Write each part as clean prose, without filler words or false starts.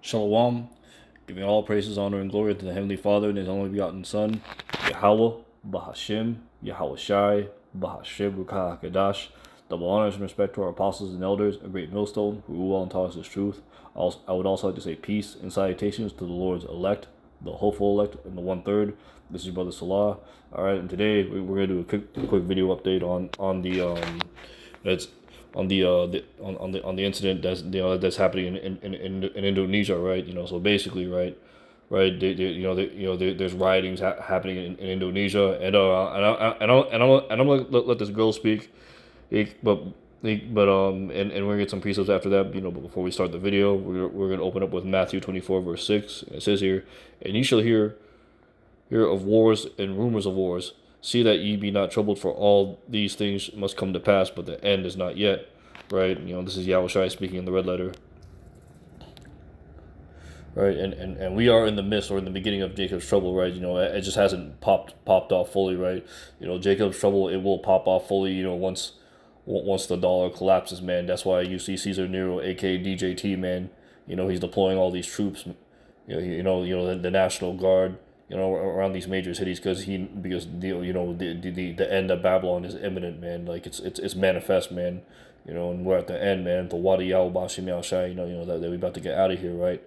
Shalom, giving all praises, honor, and glory to the Heavenly Father and His only begotten Son, Yahweh, Bahashim, Yahweh Shai, Bahashim, Ruka HaKadash. Double honors and respect to our apostles and elders, a great millstone, who rule well and taught us His truth. I would also like to say peace and salutations to the Lord's elect, the hopeful elect, and the 1/3. This is Brother Salah. All right, and today we're gonna do a quick video update on the incident that's happening in Indonesia, right? So basically, right, there's riotings happening in Indonesia, and I'm gonna let this girl speak, and we're gonna get some precepts after that, But before we start the video, we're gonna open up with Matthew 24 verse 6. It says here, and you shall hear of wars and rumors of wars. See that ye be not troubled, for all these things must come to pass, but the end is not yet. Right? This is Yahweh Shai speaking in the red letter. Right, and we are in the midst or in the beginning of Jacob's trouble, right? It just hasn't popped off fully, right? Jacob's trouble, it will pop off fully, once the dollar collapses, man. That's why you see Caesar Nero, aka DJT, man. He's deploying all these troops, the National Guard, around these major cities, because the end of Babylon is imminent, man. Like it's manifest, man. And we're at the end, man. The Wadi Yao Bashim Yao Shai, that we're about to get out of here, right?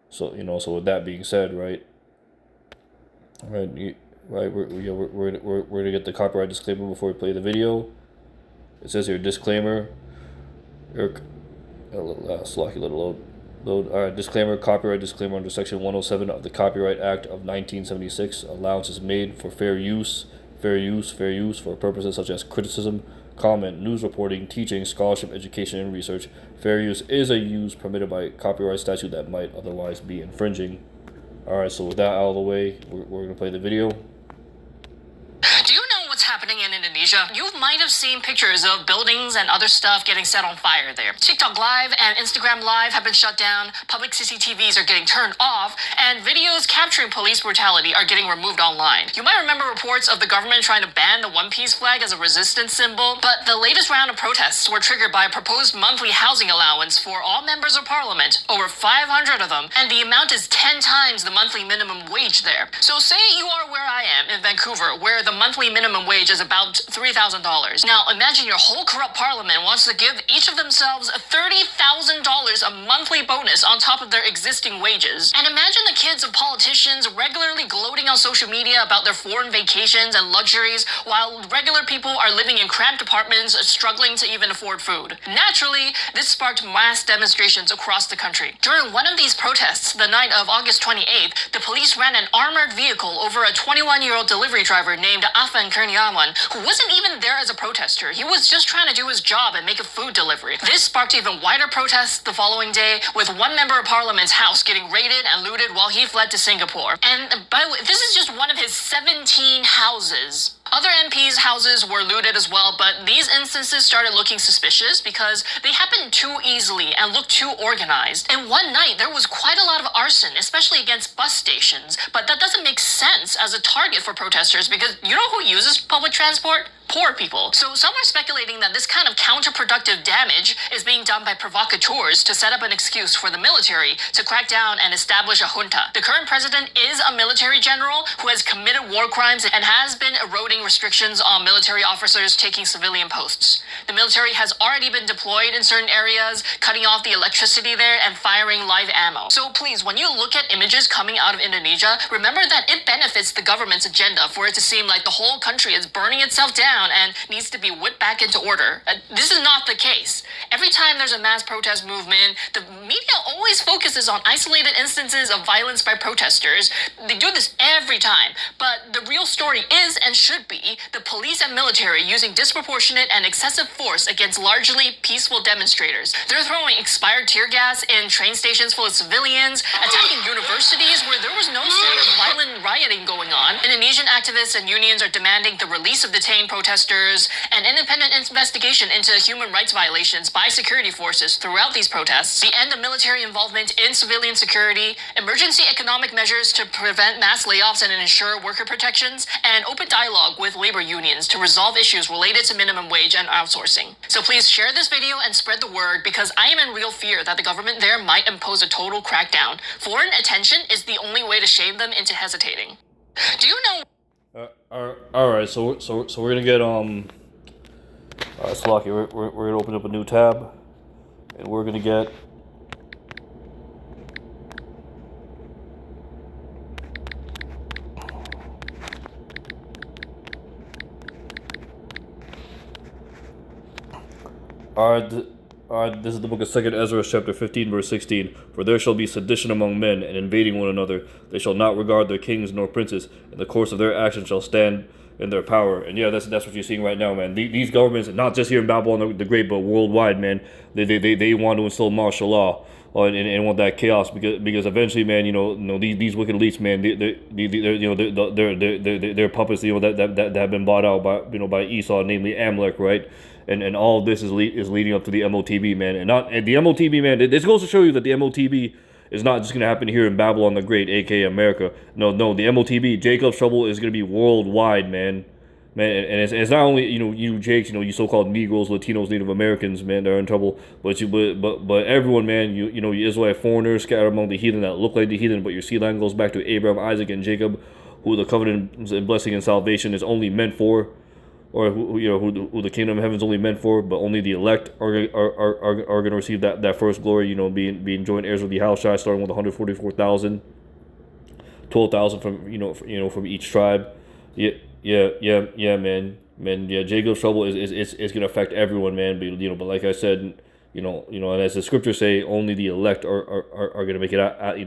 So so with that being said, right, we're gonna get the copyright disclaimer before we play the video. It says here, disclaimer. Slocky little load. All right, disclaimer. Copyright disclaimer under Section 107 of the Copyright Act of 1976. Allowance is made for fair use for purposes such as criticism, comment, news reporting, teaching, scholarship, education, and research. Fair use is a use permitted by copyright statute that might otherwise be infringing. Alright, so with that out of the way, we're going to play the video. Do you know what's happening in Indonesia? You might have seen pictures of buildings and other stuff getting set on fire there. TikTok Live and Instagram Live have been shut down, public CCTVs are getting turned off, and videos capturing police brutality are getting removed online. You might remember reports of the government trying to ban the One Piece flag as a resistance symbol, but the latest round of protests were triggered by a proposed monthly housing allowance for all members of parliament, over 500 of them, and the amount is 10 times the monthly minimum wage there. So say you are where I am in Vancouver, where the monthly minimum wage is about $3,000. Now imagine your whole corrupt parliament wants to give each of themselves $30,000 a monthly bonus on top of their existing wages. And imagine the kids of politicians regularly gloating on social media about their foreign vacations and luxuries, while regular people are living in cramped apartments, struggling to even afford food. Naturally, this sparked mass demonstrations across the country. During one of these protests, the night of August 28th, the police ran an armored vehicle over a 21-year-old delivery driver named Afan Kurniawan, who wasn't even there as a protester. He was just trying to do his job and make a food delivery. This sparked even wider protests the following day, with one member of parliament's house getting raided and looted while he fled to Singapore. And by the way, this is just one of his 17 houses. Other MPs' houses were looted as well, but these instances started looking suspicious because they happened too easily and looked too organized. And one night, there was quite a lot of arson, especially against bus stations. But that doesn't make sense as a target for protesters, because you know who uses public transport? Poor people. So some are speculating that this kind of counterproductive damage is being done by provocateurs to set up an excuse for the military to crack down and establish a junta. The current president is a military general who has committed war crimes and has been eroding restrictions on military officers taking civilian posts. The military has already been deployed in certain areas, cutting off the electricity there and firing live ammo. So please, when you look at images coming out of Indonesia, remember that it benefits the government's agenda for it to seem like the whole country is burning itself down and needs to be whipped back into order. This is not the case. Every time there's a mass protest movement, the media always focuses on isolated instances of violence by protesters. They do this every time. But the real story is, and should be, the police and military using disproportionate and excessive force against largely peaceful demonstrators. They're throwing expired tear gas in train stations full of civilians, attacking universities where there was no sort of violent rioting going on. Indonesian activists and unions are demanding the release of detained protesters, an independent investigation into human rights violations by security forces throughout these protests, the end of military involvement investment in civilian security, emergency economic measures to prevent mass layoffs and ensure worker protections, and open dialogue with labor unions to resolve issues related to minimum wage and outsourcing. So please share this video and spread the word, because I am in real fear that the government there might impose a total crackdown. Foreign attention is the only way to shame them into hesitating. Do you know? All right. So we're gonna get Slocky. We're gonna open up a new tab, and we're gonna get. Alright, this is the book of 2nd Ezra, chapter 15, verse 16. For there shall be sedition among men, and invading one another. They shall not regard their kings nor princes, and the course of their actions shall stand in their power. And yeah, that's what you're seeing right now, man. These governments, not just here in Babylon the Great, but worldwide, man, they want to instill martial law and want that chaos, because eventually, man, these wicked elites, man, they're puppets, that have been bought out by Esau, namely Amalek, right? And all of this is leading up to the MOTB, man, and the MOTB, man. This goes to show you that the MOTB is not just going to happen here in Babylon the Great, aka America. No, the MOTB, Jacob's trouble, is going to be worldwide, man. And it's not only you Jakes, you so-called Negroes, Latinos, Native Americans, man, that are in trouble, but everyone, man, you Israelite foreigners scattered among the heathen that look like the heathen, but your seed line goes back to Abraham, Isaac, and Jacob, who the covenant and blessing and salvation is only meant for, or who the kingdom of heaven is only meant for, but only the elect are going to receive that first glory, being joint heirs with the house, starting with 144,000, 12,000 from each tribe. Yeah, man. Yeah, Jacob's trouble is going to affect everyone, man. But like I said, and as the scriptures say, only the elect are going to make it out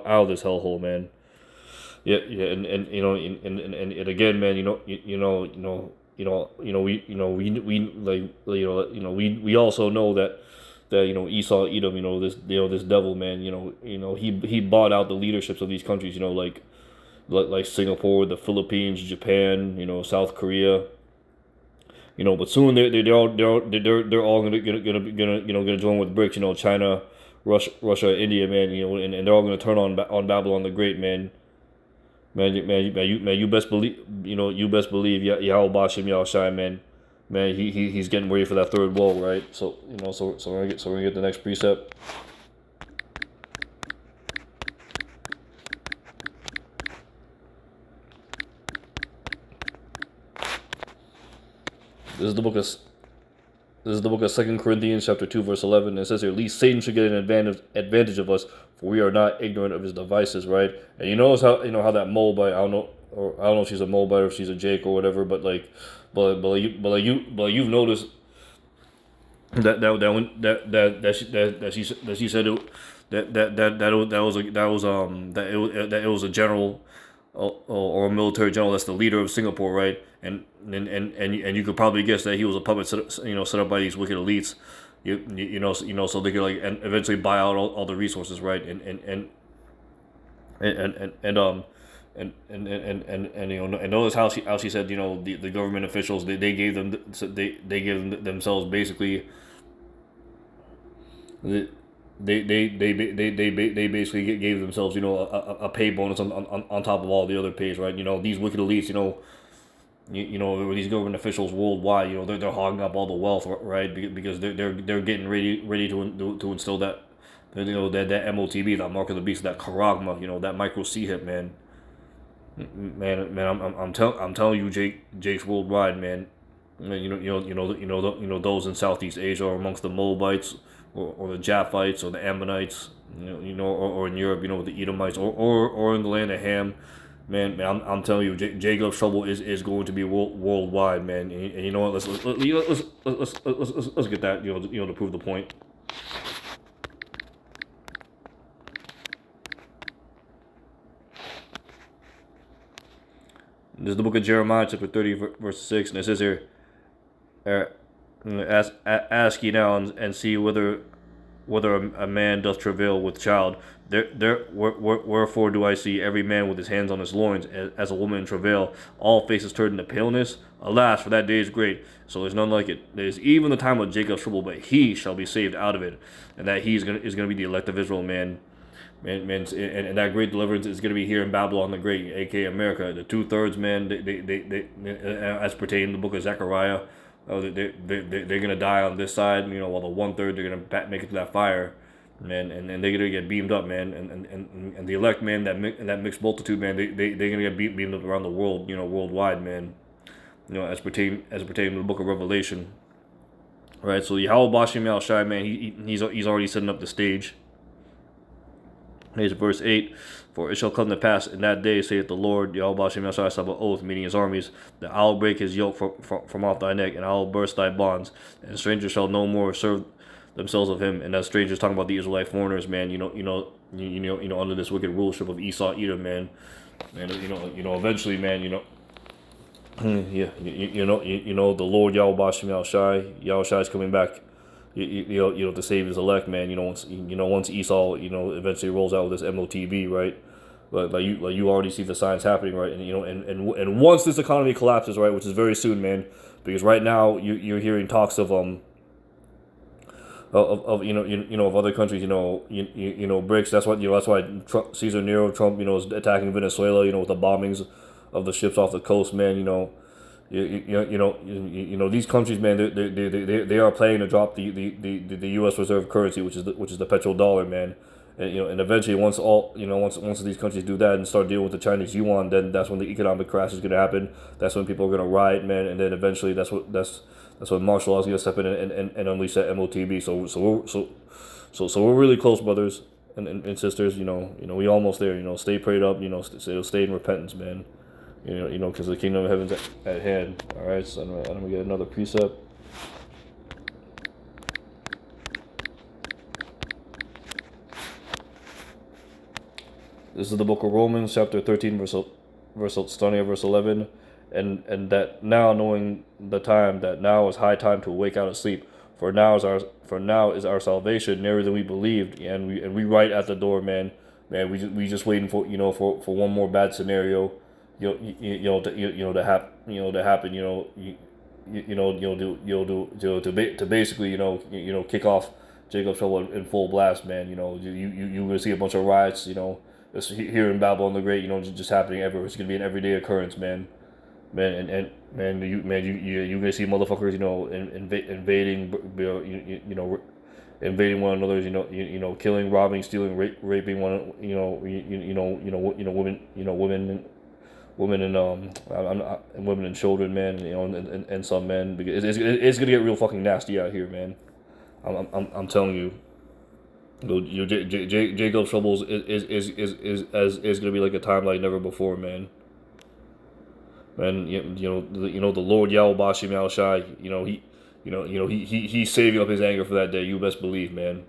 of this hellhole, man. Yeah, and again, man, we also know that Esau, Edom, this devil, man, he bought out the leaderships of these countries, like Singapore, the Philippines, Japan, South Korea, but soon they're all gonna join with BRICS, China, Russia, India, man, and they're all gonna turn on Babylon the Great, man. You best believe, Yahweh Bashim Yahushai, man, he's getting ready for that third woe, right? So we're gonna get the next precept. This is the book of 2 Corinthians, chapter 2, verse 11. It says here, "Least Satan should get an advantage of us, for we are not ignorant of his devices," right? And you notice how that Moabite, I don't know if she's a Moabite or if she's a Jake or whatever, but you've noticed that she said it was a general or a military general that's the leader of Singapore, right? And you could probably guess that he was a puppet set up by these wicked elites, so they could and eventually buy out all the resources, right? And notice how she said, the government officials, they gave themselves basically they basically gave themselves a pay bonus on top of all the other pays, right? These wicked elites, these government officials worldwide, they're hogging up all the wealth, right? Because they're getting ready to instill that that MOTB, that mark of the beast, that charagma, that micro C hip, man. I'm telling you, Jake's worldwide, man. Those in Southeast Asia or amongst the Moabites or the Japhites or the Ammonites, or in Europe, the Edomites or in the land of Ham. Man, I'm telling you, Jacob's trouble is going to be worldwide, man. And you know what? Let's get that, to prove the point. This is the book of Jeremiah, chapter 30, verse 6, and it says here, ask ye now and see whether whether a man doth travail with child. Wherefore do I see every man with his hands on his loins, as a woman in travail, all faces turned into paleness? Alas, for that day is great, so there's none like it. There is even the time of Jacob's trouble, but he shall be saved out of it, and that he is gonna be the elect of Israel, man. And that great deliverance is going to be here in Babylon the Great, aka America. The 2/3, man, as pertaining to the book of Zechariah, they're going to die on this side, while the 1/3 they're going to make it to that fire, man, and they're going to get beamed up, man, and the elect, man, that mixed multitude, man, they're going to get beamed up around the world, worldwide, man, as pertaining to the book of Revelation, right? So Yahweh Bashim Al Shai, man, he's already setting up the stage. Here's verse 8. For it shall come to pass in that day, saith the Lord, Yahweh Shem Yahshua Sabbath oath, meaning his armies, that I will break his yoke from off thy neck, and I will burst thy bonds, and strangers shall no more serve themselves of him. And that strangers talking about the Israelite foreigners, man, under this wicked rulership of Esau, Edom, man. And eventually, man, yeah, the Lord Yahweh Shem Yahshua is coming back. To save his elect, man. Once Esau, eventually rolls out with this MOTB, right? But you already see the signs happening, right? And once this economy collapses, right, which is very soon, man, because right now you're hearing talks of of other countries, BRICS. That's why Caesar Nero Trump, is attacking Venezuela, with the bombings of the ships off the coast, man. These countries, man, they are planning to drop the U.S. reserve currency, which is the petrodollar, man. And eventually, once these countries do that and start dealing with the Chinese yuan, then that's when the economic crash is going to happen. That's when people are going to riot, man. And then eventually, that's when martial law is going to step in and unleash that MOTB. So we're really close, brothers and sisters. We almost there. Stay prayed up. Stay in repentance, man. Because the kingdom of heaven's at hand. All right, so I'm gonna get another precept. This is the book of Romans, chapter 13, starting at verse 11, and that now knowing the time, that now is high time to awake out of sleep, for now is our salvation nearer than we believed, and we right at the door, man. We just waiting for for one more bad scenario. To happen, to basically, kick off Jacob's trouble in full blast, man. You're gonna see a bunch of riots, here in Babylon the Great, just happening everywhere. It's gonna be an everyday occurrence, man. You're gonna see motherfuckers, invading, invading one another's, killing, robbing, stealing, raping one, women and women and children, man, and some men, because it's gonna get real fucking nasty out here, man. I'm telling you, Jacob's troubles is gonna be like a time like never before, man. Man, the Lord Yahweh Bashim Al Shai, he's saving up his anger for that day. You best believe, man.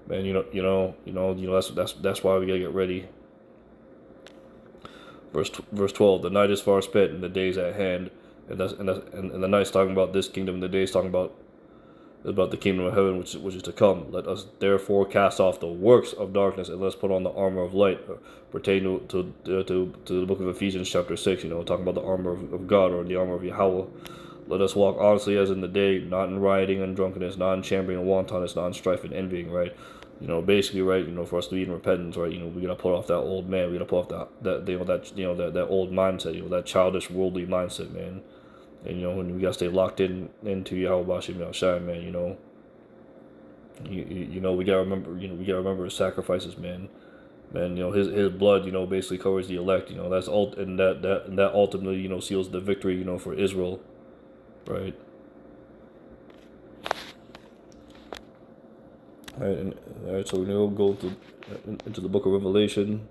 Man, that's why we gotta get ready. Verse 12, the night is far spent and the day is at hand. And the night's talking about this kingdom, and the day is talking about the kingdom of heaven, which is to come. Let us therefore cast off the works of darkness, and let's put on the armor of light, pertaining to the book of Ephesians chapter 6, talking about the armor of God, or the armor of Yahweh. Let us walk honestly as in the day, not in rioting and drunkenness, not in chambering and wantonness, not in strife and envying, right? Basically, right, for us to be in repentance, right, we gotta put off that old man, we gotta put off that old mindset, that childish, worldly mindset, man. And when we gotta stay locked into Yahweh Bashim Yahshai, man. We gotta remember his sacrifices, man. His blood, basically covers the elect. That ultimately, seals the victory, for Israel, right? All right, so we'll go into the book of Revelation.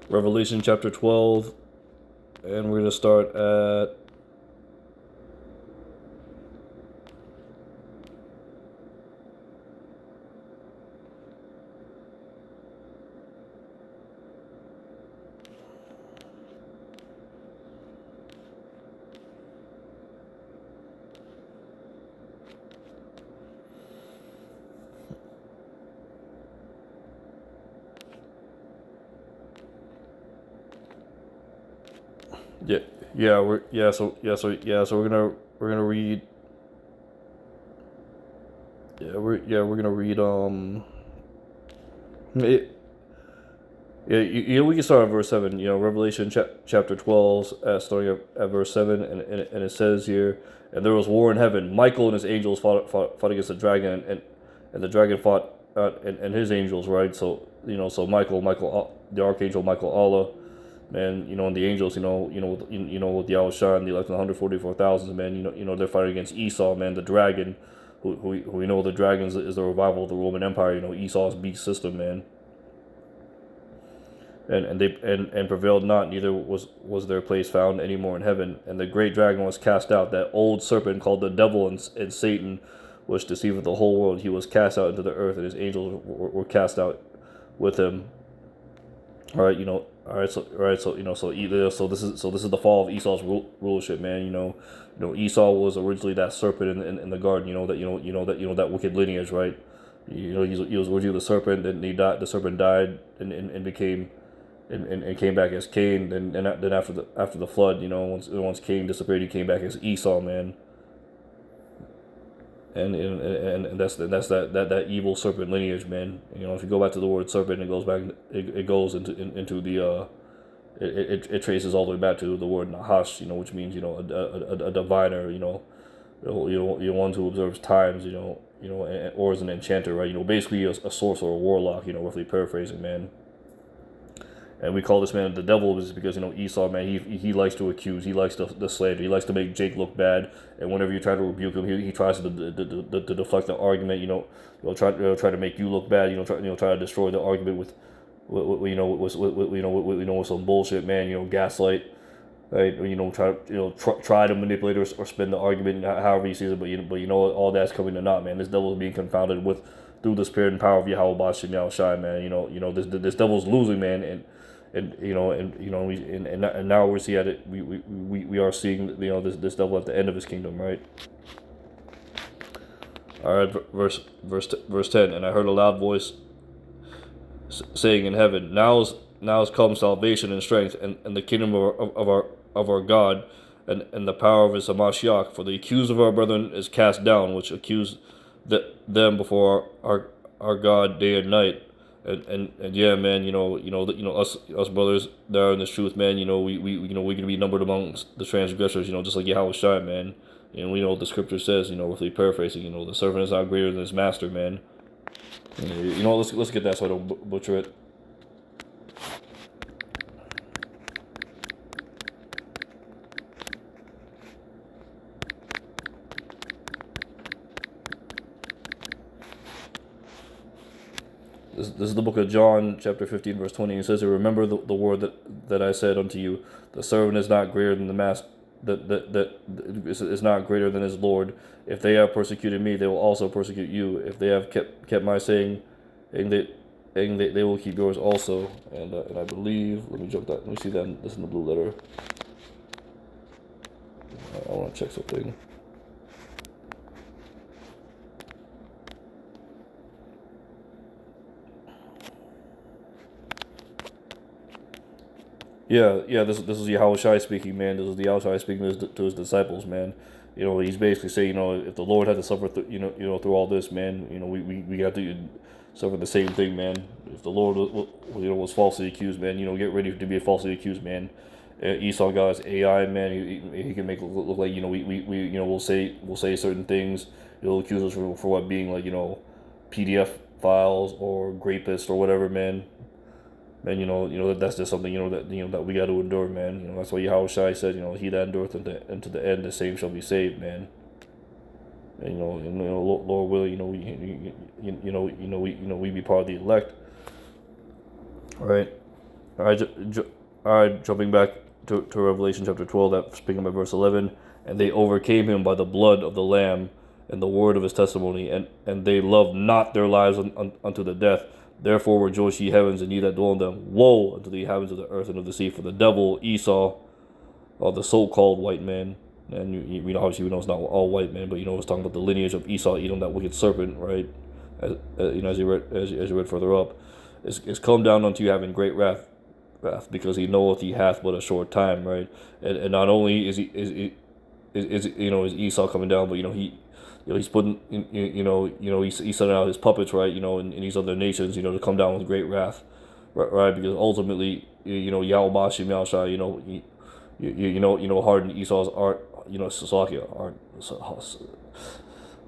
Revelation chapter 12, and we're going to start at Yeah, yeah, so we're gonna read. We're gonna read. It, yeah, we can start at verse 7. Revelation chapter 12, starting at verse 7, and it says here, and there was war in heaven. Michael and his angels fought against the dragon, and the dragon fought and his angels, right? So Michael, the archangel Michael Allah, man, and the angels, with the Yahushua and the elect 144,000, man, they're fighting against Esau, man, the dragon, who we know the dragon is the revival of the Roman Empire, Esau's beast system, man. And prevailed not, neither was their place found any more in heaven. And the great dragon was cast out, that old serpent called the devil and Satan, which deceiveth the whole world. He was cast out into the earth, and his angels were cast out with him. All right, so this is the fall of Esau's rulership, man. Esau was originally that serpent in the garden. That wicked lineage, right? He was originally the serpent. Then he died. The serpent died and became and came back as Cain. Then after the flood, once Cain disappeared, he came back as Esau, man. And that's that evil serpent lineage, man. If you go back to the word serpent, it goes back. It goes into the it traces all the way back to the word nahash, which means a diviner, one who observes times, or is an enchanter, right? Basically a sorcerer or a warlock, roughly paraphrasing, man. And we call this man the devil is because Esau, man, he likes to accuse, he likes the slander, he likes to make Jake look bad. And whenever you try to rebuke him, he tries to deflect the argument. He'll try to make you look bad. Try to destroy the argument with some bullshit, man. Gaslight, right? Try to manipulate or spin the argument however he sees it. But all that's coming to naught, man. This devil is being confounded through the spirit and power of Yahweh Bashem Yahushai, man. This devil's losing, man, and now we're seeing it. We are seeing this devil at the end of his kingdom, right? All right, verse 10. And I heard a loud voice saying in heaven, now is come salvation and strength and the kingdom of our God and the power of his Hamashiach. For the accused of our brethren is cast down, which accused them before our God day and night. And yeah, man, us brothers that are in this truth, man, we can be numbered amongst the transgressors, just like Yahweh Shai, man. We know what the scripture says, roughly paraphrasing, the servant is not greater than his master, man. Let's get that so I don't butcher it. This is the book of John, chapter 15, verse 20. It says, remember the word that I said unto you, the servant is not greater than the master, that is not greater than his Lord. If they have persecuted me, they will also persecute you. If they have kept my saying, they will keep yours also. And I believe, let me see that, this in the blue letter. I want to check something. Yeah. This is Yahweh Shai speaking, man. This is the Yahweh Shai speaking to his disciples, man. He's basically saying, if the Lord had to suffer, through all this, man, we got to suffer the same thing, man. If the Lord, was falsely accused, man, get ready to be falsely accused, man. Esau got his AI, man. He can make it look like, we'll say certain things. He'll accuse us for what being like, PDF files or grapists or whatever, man. Man, that's just something that we got to endure, man. That's why Yahweh Shai said, he that endureth unto the end, the same shall be saved, man. And Lord willing, we be part of the elect. All right, all right. Jumping back to Revelation chapter 12, that speaking about verse 11, and they overcame him by the blood of the Lamb and the word of his testimony, and they loved not their lives unto the death. Therefore rejoice ye heavens, and ye that dwell in them. Woe unto the inhabitants of the earth and of the sea, for the devil, Esau, the so-called white man, and obviously we know it's not all white men, but it's talking about the lineage of Esau, Edom, that wicked serpent, right? As you read further up, is come down unto you having great wrath, wrath, because he knoweth he hath but a short time, right? And not only is is Esau coming down, but he's putting he's sending out his puppets, right? In these other nations, to come down with great wrath, right? Because ultimately, Yahweh Bashim Yahushua, harden Esau's art, Salakia art.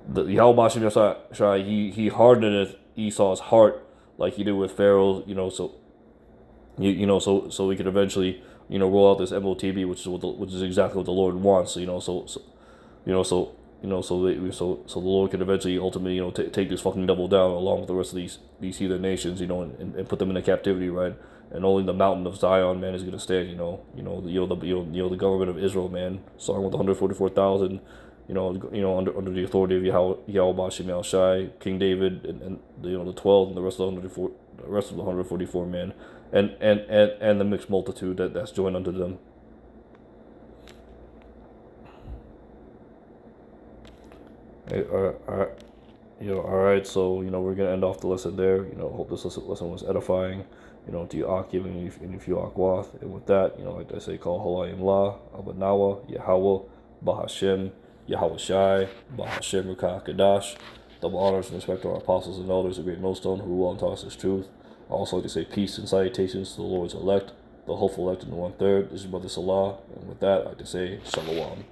The Yahweh Bashim Yahushua, he hardened Esau's heart like he did with Pharaoh, so we could eventually, roll out this MOTB, which is exactly what the Lord wants. So the Lord can eventually, ultimately, take this fucking devil down along with the rest of these heathen nations, and put them into captivity, right? And only the mountain of Zion, man, is gonna stand. The government of Israel, man, starting with 144,000. Under the authority of Yahweh Bashim Al Shai, King David, and the 12, and the rest of the 144, man, and the mixed multitude that's joined unto them. Hey, all right. So we're gonna end off the lesson there. Hope this lesson was edifying. To you Akim and if you Akwath. And with that, like I say, call Halayim La, Abanawa, Yahweh, Bahashem, Yahweh Shai, Bahashem Rukah Kadash. Double honors and respect to our apostles and elders, the great millstone who will tell us his truth. I also like to say peace and salutations to the Lord's elect, the hopeful elect in the 1/3. This is Brother Salah, and with that, I like to say Shalom.